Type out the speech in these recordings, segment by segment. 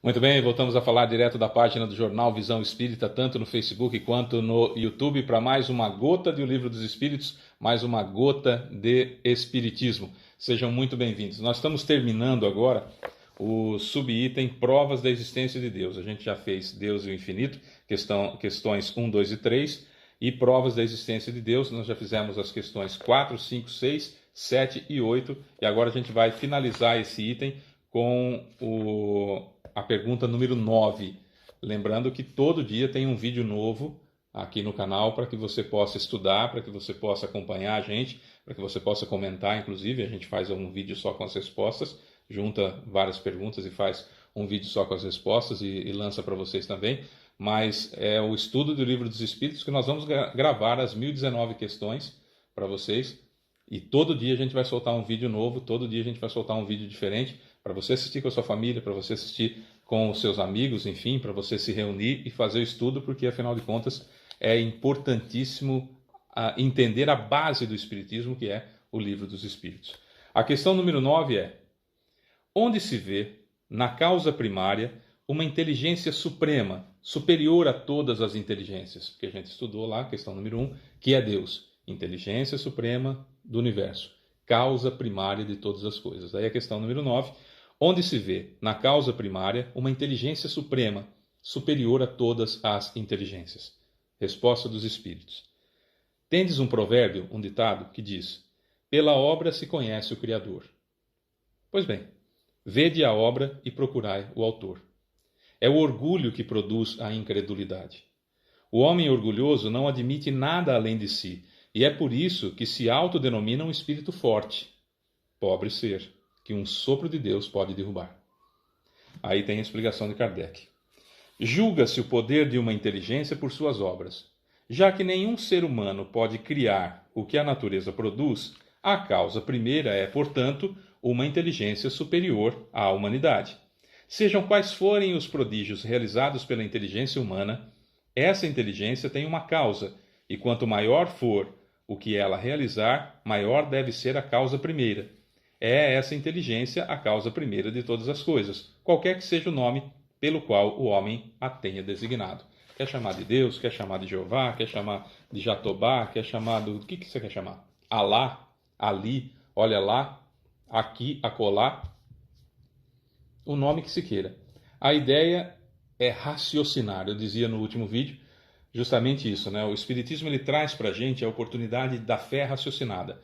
Muito bem, voltamos a falar direto da página do Jornal Visão Espírita, tanto no Facebook quanto no YouTube, para mais uma gota de O Livro dos Espíritos, mais uma gota de Espiritismo. Sejam muito bem-vindos. Nós estamos terminando agora o subitem Provas da Existência de Deus. A gente já fez Deus e o Infinito, questões 1, 2 e 3, e Provas da Existência de Deus. Nós já fizemos as questões 4, 5, 6, 7 e 8, e agora a gente vai finalizar esse item com a pergunta número 9. Lembrando que todo dia tem um vídeo novo aqui no canal para que você possa estudar, para que você possa acompanhar a gente, para que você possa comentar, inclusive. A gente faz um vídeo só com as respostas, junta várias perguntas e faz um vídeo só com as respostas e lança para vocês também. Mas é o estudo do Livro dos Espíritos que nós vamos gravar as 1019 questões para vocês. E todo dia a gente vai soltar um vídeo novo, todo dia a gente vai soltar um vídeo diferente, para você assistir com a sua família, para você assistir com os seus amigos, enfim, para você se reunir e fazer o estudo, porque afinal de contas é importantíssimo entender a base do Espiritismo, que é o Livro dos Espíritos. A questão número 9 é: onde se vê, na causa primária, uma inteligência suprema, superior a todas as inteligências? Que a gente estudou lá, questão número 1, que é Deus, inteligência suprema do universo, causa primária de todas as coisas. Aí a questão número 9, onde se vê, na causa primária, uma inteligência suprema, superior a todas as inteligências? Resposta dos Espíritos. Tendes um provérbio, um ditado, que diz: pela obra se conhece o Criador. Pois bem, vede a obra e procurai o autor. É o orgulho que produz a incredulidade. O homem orgulhoso não admite nada além de si, e é por isso que se autodenomina um espírito forte. Pobre ser, que um sopro de Deus pode derrubar. Aí tem a explicação de Kardec. Julga-se o poder de uma inteligência por suas obras. Já que nenhum ser humano pode criar o que a natureza produz, a causa primeira é, portanto, uma inteligência superior à humanidade. Sejam quais forem os prodígios realizados pela inteligência humana, essa inteligência tem uma causa, e quanto maior for o que ela realizar, maior deve ser a causa primeira. É essa inteligência a causa primeira de todas as coisas, qualquer que seja o nome pelo qual o homem a tenha designado. Quer chamar de Deus, quer chamar de Jeová, quer chamar de Jatobá, quer chamar do... O que você quer chamar? Alá, Ali, olha lá, aqui, acolá, o nome que se queira. A ideia é raciocinar. Eu dizia no último vídeo justamente isso, né? O Espiritismo ele traz para a gente a oportunidade da fé raciocinada.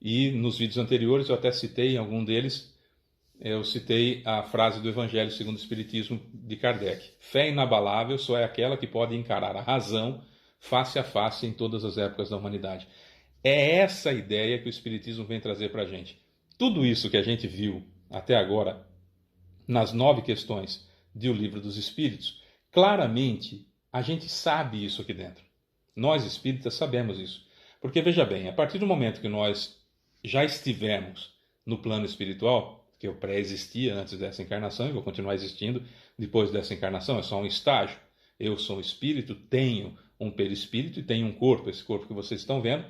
E nos vídeos anteriores eu até citei em algum deles, eu citei a frase do Evangelho segundo o Espiritismo de Kardec. Fé inabalável só é aquela que pode encarar a razão face a face em todas as épocas da humanidade. É essa a ideia que o Espiritismo vem trazer para a gente. Tudo isso que a gente viu até agora, nas 9 questões de O Livro dos Espíritos, claramente a gente sabe isso aqui dentro. Nós espíritas sabemos isso. Porque, veja bem, a partir do momento que nós já estivemos no plano espiritual, que eu pré-existia antes dessa encarnação e vou continuar existindo depois dessa encarnação, é só um estágio. Eu sou um espírito, tenho um perispírito e tenho um corpo, esse corpo que vocês estão vendo,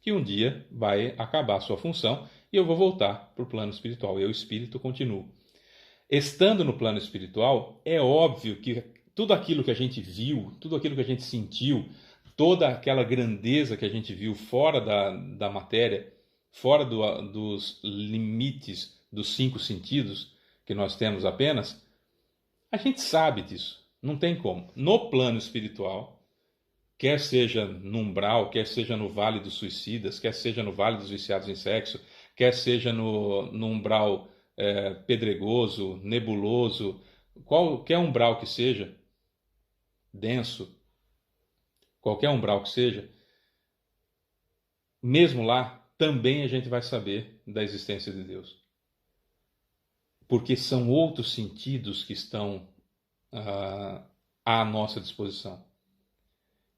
que um dia vai acabar a sua função e eu vou voltar para o plano espiritual. Eu, espírito, continuo. Estando no plano espiritual, é óbvio que tudo aquilo que a gente viu, tudo aquilo que a gente sentiu, toda aquela grandeza que a gente viu fora da matéria, fora dos limites dos 5 sentidos que nós temos apenas, a gente sabe disso. Não tem como. No plano espiritual, quer seja no umbral, quer seja no vale dos suicidas, quer seja no vale dos viciados em sexo, quer seja no umbral pedregoso, nebuloso, qualquer umbral que seja, denso, qualquer umbral que seja, mesmo lá, também a gente vai saber da existência de Deus. Porque são outros sentidos que estão à nossa disposição.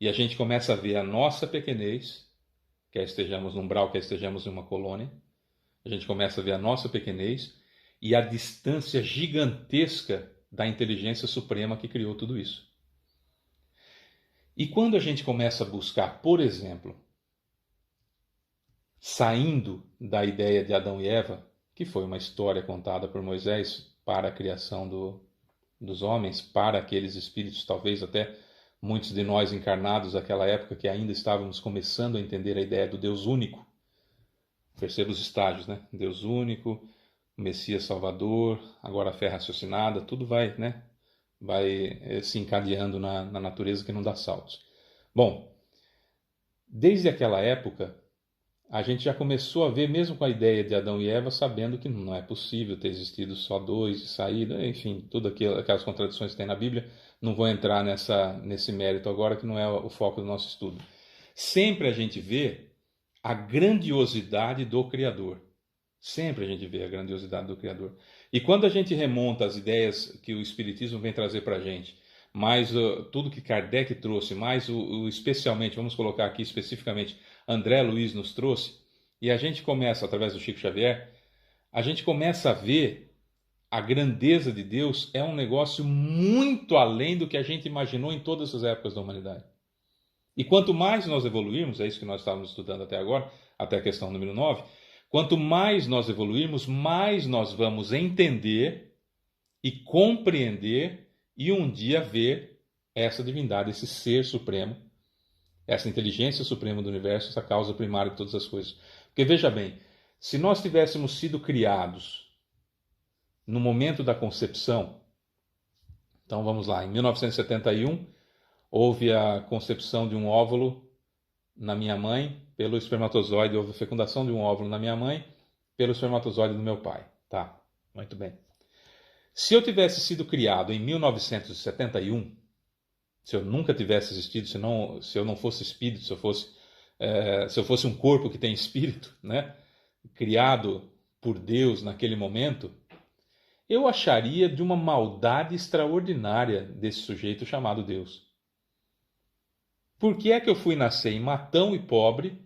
E a gente começa a ver a nossa pequenez, quer estejamos num umbral, quer estejamos em uma colônia, a gente começa a ver a nossa pequenez e a distância gigantesca da inteligência suprema que criou tudo isso. E quando a gente começa a buscar, por exemplo, saindo da ideia de Adão e Eva, que foi uma história contada por Moisés para a criação dos homens para aqueles espíritos, talvez até muitos de nós encarnados naquela época que ainda estávamos começando a entender a ideia do Deus único. Perceba os estágios, né? Deus único, Messias Salvador, agora a fé raciocinada, tudo vai, né? Vai se encadeando na natureza que não dá saltos. Bom, desde aquela época, a gente já começou a ver, mesmo com a ideia de Adão e Eva, sabendo que não é possível ter existido só dois e saída, enfim, tudo aquelas contradições que tem na Bíblia. Não vou entrar nesse mérito agora, que não é o foco do nosso estudo. Sempre a gente vê a grandiosidade do Criador. Sempre a gente vê a grandiosidade do Criador. E quando a gente remonta as ideias que o Espiritismo vem trazer para a gente, mais tudo que Kardec trouxe, mais especialmente, vamos colocar aqui especificamente, André Luiz nos trouxe, e a gente começa, através do Chico Xavier, a gente começa a ver a grandeza de Deus é um negócio muito além do que a gente imaginou em todas as épocas da humanidade. E quanto mais nós evoluirmos, é isso que nós estávamos estudando até agora, até a questão número 9, quanto mais nós evoluirmos, mais nós vamos entender e compreender e um dia ver essa divindade, esse ser supremo, essa inteligência suprema do universo, essa causa primária de todas as coisas. Porque veja bem, se nós tivéssemos sido criados no momento da concepção, então vamos lá, em 1971 houve a concepção de um óvulo na minha mãe pelo espermatozoide, houve a fecundação de um óvulo na minha mãe pelo espermatozoide do meu pai. Tá, muito bem. Se eu tivesse sido criado em 1971, se eu nunca tivesse existido, se eu não fosse espírito, se eu fosse um corpo que tem espírito, né, criado por Deus naquele momento, eu acharia de uma maldade extraordinária desse sujeito chamado Deus. Por que é que eu fui nascer em Matão e pobre,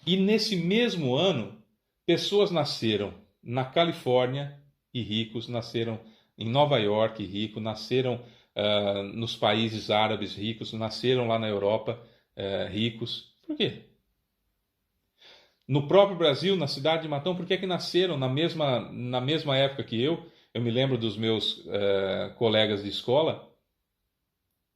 e nesse mesmo ano, pessoas nasceram na Califórnia e ricos, nasceram em Nova York e ricos, nasceram nos países árabes ricos, nasceram lá na Europa ricos? Por quê? No próprio Brasil, na cidade de Matão, por que é que nasceram na mesma época que eu? Eu me lembro dos meus colegas de escola,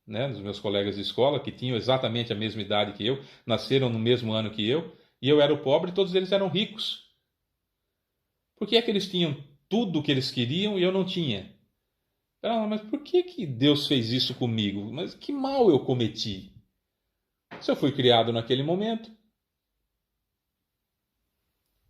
né, dos meus colegas de escola, que tinham exatamente a mesma idade que eu, nasceram no mesmo ano que eu, e eu era o pobre e todos eles eram ricos. Por que é que eles tinham tudo o que eles queriam e eu não tinha? Mas por que Deus fez isso comigo? Mas que mal eu cometi? Se eu fui criado naquele momento.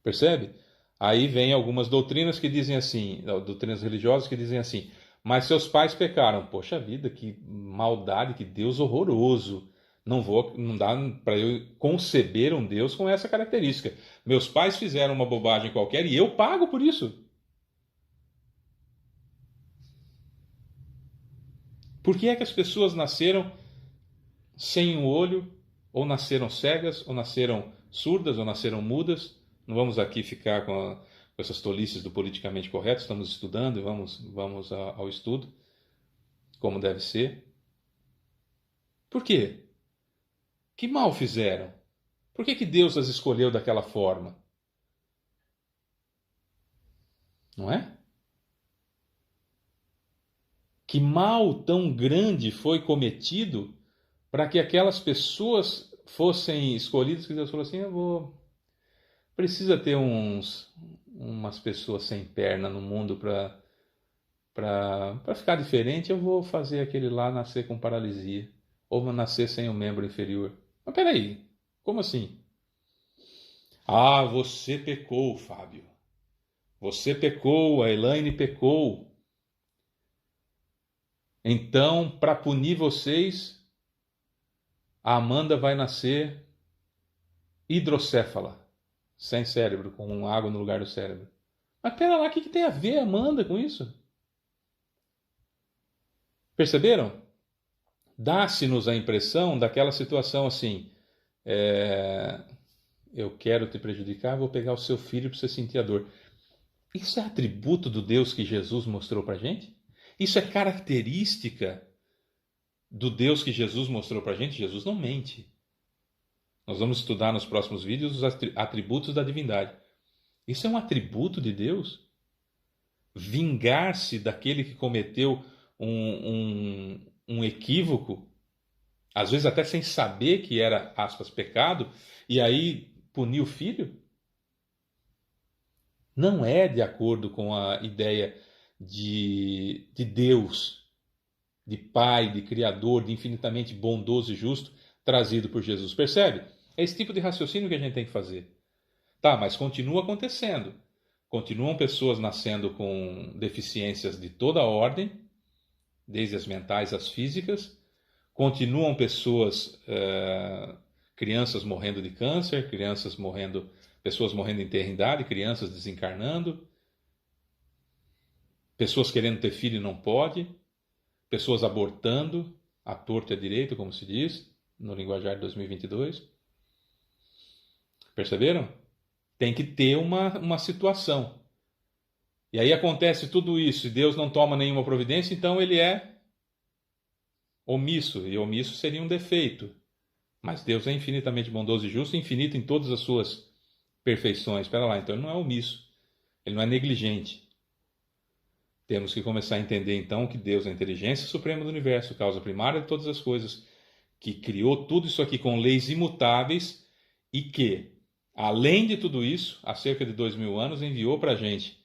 Percebe? Aí vem algumas doutrinas que dizem assim, doutrinas religiosas que dizem assim, mas seus pais pecaram. Poxa vida, que maldade, que Deus horroroso. Não dá para eu conceber um Deus com essa característica. Meus pais fizeram uma bobagem qualquer e eu pago por isso. Por que é que as pessoas nasceram sem um olho, ou nasceram cegas, ou nasceram surdas, ou nasceram mudas? Não vamos aqui ficar com essas tolices do politicamente correto, estamos estudando e vamos ao estudo, como deve ser. Por quê? Que mal fizeram? Por que Deus as escolheu daquela forma? Não é? Que mal tão grande foi cometido para que aquelas pessoas fossem escolhidas, que Deus falou assim, precisa ter umas pessoas sem perna no mundo para ficar diferente, eu vou fazer aquele lá nascer com paralisia, ou vou nascer sem um membro inferior. Mas peraí, como assim? Ah, você pecou, Fábio. Você pecou, a Elaine pecou. Então, para punir vocês, a Amanda vai nascer hidrocéfala, sem cérebro, com água no lugar do cérebro. Mas pera lá, o que tem a ver a Amanda com isso? Perceberam? Dá-se-nos a impressão daquela situação assim, eu quero te prejudicar, vou pegar o seu filho para você sentir a dor. Isso é atributo do Deus que Jesus mostrou para a gente? Isso é característica do Deus que Jesus mostrou para a gente? Jesus não mente. Nós vamos estudar nos próximos vídeos os atributos da divindade. Isso é um atributo de Deus? Vingar-se daquele que cometeu um equívoco, às vezes até sem saber que era, aspas, pecado, e aí punir o filho? Não é de acordo com a ideia de Deus, de Pai, de Criador, de infinitamente bondoso e justo, trazido por Jesus. Percebe? É esse tipo de raciocínio que a gente tem que fazer. Tá, mas continua acontecendo. Continuam pessoas nascendo com deficiências de toda ordem, desde as mentais às físicas. Continuam crianças morrendo de câncer, pessoas morrendo em enfermidade, crianças desencarnando, pessoas querendo ter filho e não pode, pessoas abortando, à torto e à direito, como se diz, no linguajar de 2022. Perceberam? Tem que ter uma situação. E aí acontece tudo isso e Deus não toma nenhuma providência, então ele é omisso, e omisso seria um defeito. Mas Deus é infinitamente bondoso e justo, infinito em todas as suas perfeições. Espera lá, então ele não é omisso, ele não é negligente. Temos que começar a entender então que Deus é a inteligência suprema do universo, causa primária de todas as coisas, que criou tudo isso aqui com leis imutáveis e que, além de tudo isso, há cerca de 2000 anos, enviou para a gente,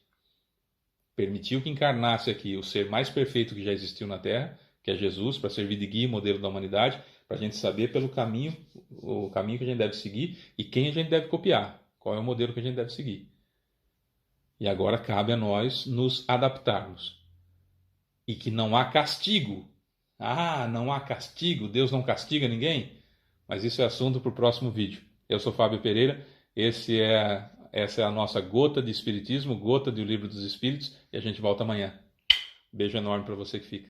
permitiu que encarnasse aqui o ser mais perfeito que já existiu na Terra, que é Jesus, para servir de guia e modelo da humanidade, para a gente saber pelo caminho, o caminho que a gente deve seguir e quem a gente deve copiar, qual é o modelo que a gente deve seguir. E agora cabe a nós nos adaptarmos. E que não há castigo. Ah, não há castigo, Deus não castiga ninguém? Mas isso é assunto para o próximo vídeo. Eu sou Fábio Pereira, essa é a nossa gota de Espiritismo, gota do Livro dos Espíritos, e a gente volta amanhã. Beijo enorme para você que fica.